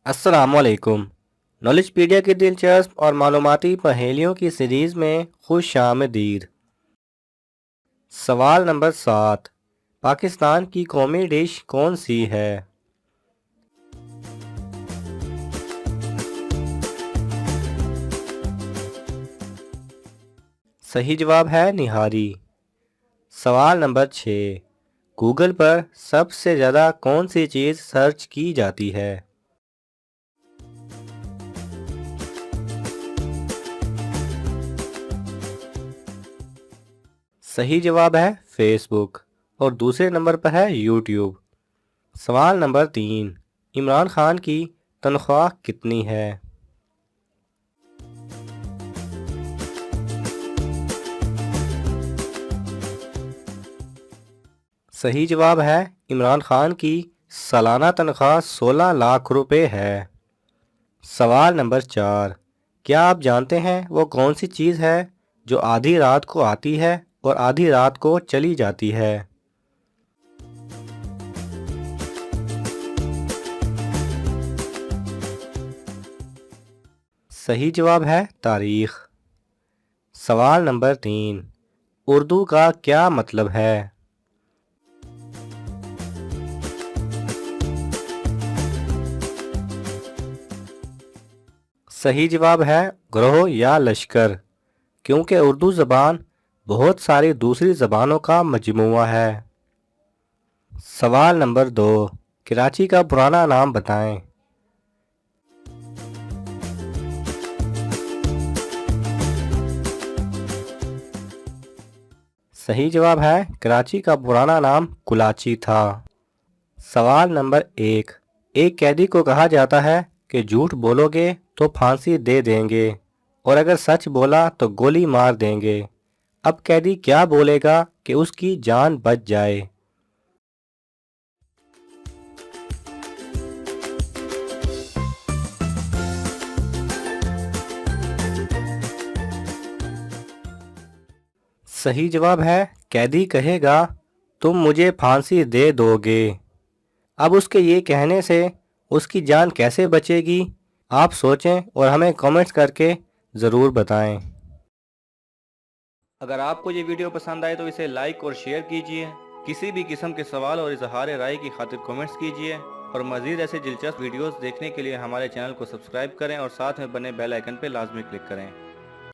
अस्सलामुअलैकुम। नॉलेजपीडिया की दिलचस्प और मालूमाती पहेलियों की सीरीज में खुश आमदीद। सवाल नंबर 7, पाकिस्तान की कौमी डिश कौन सी है? सही जवाब है निहारी। सवाल नंबर 6, गूगल पर सबसे ज़्यादा कौन सी चीज़ सर्च की जाती है? सही जवाब है फेसबुक और दूसरे नंबर पर है यूट्यूब। सवाल नंबर 3, इमरान खान की तनख्वाह कितनी है? सही जवाब है इमरान खान की सालाना तनख्वाह 16 लाख रुपए है। सवाल नंबर 4, क्या आप जानते हैं वो कौन सी चीज़ है जो आधी रात को आती है और आधी रात को चली जाती है? सही जवाब है तारीख। सवाल नंबर 3, उर्दू का क्या मतलब है? सही जवाब है ग्रोह या लश्कर, क्योंकि उर्दू ज़बान बहुत सारी दूसरी ज़बानों का मजमूआ है। सवाल नंबर 2, कराची का पुराना नाम बताएं। सही जवाब है कराची का पुराना नाम कुलाची था। सवाल नंबर 1, एक कैदी को कहा जाता है कि झूठ बोलोगे तो फांसी दे देंगे और अगर सच बोला तो गोली मार देंगे। अब कैदी क्या बोलेगा कि उसकी जान बच जाए? सही जवाब है कैदी कहेगा तुम मुझे फांसी दे दोगे। अब उसके ये कहने से उसकी जान कैसे बचेगी, आप सोचें और हमें कमेंट्स करके ज़रूर बताएं। अगर आपको ये वीडियो पसंद आए तो इसे लाइक और शेयर कीजिए। किसी भी किस्म के सवाल और इजहार राय की खातिर कमेंट्स कीजिए और मज़ीद ऐसे दिलचस्प वीडियोस देखने के लिए हमारे चैनल को सब्सक्राइब करें और साथ में बने बेल आइकन पर लाजमी क्लिक करें।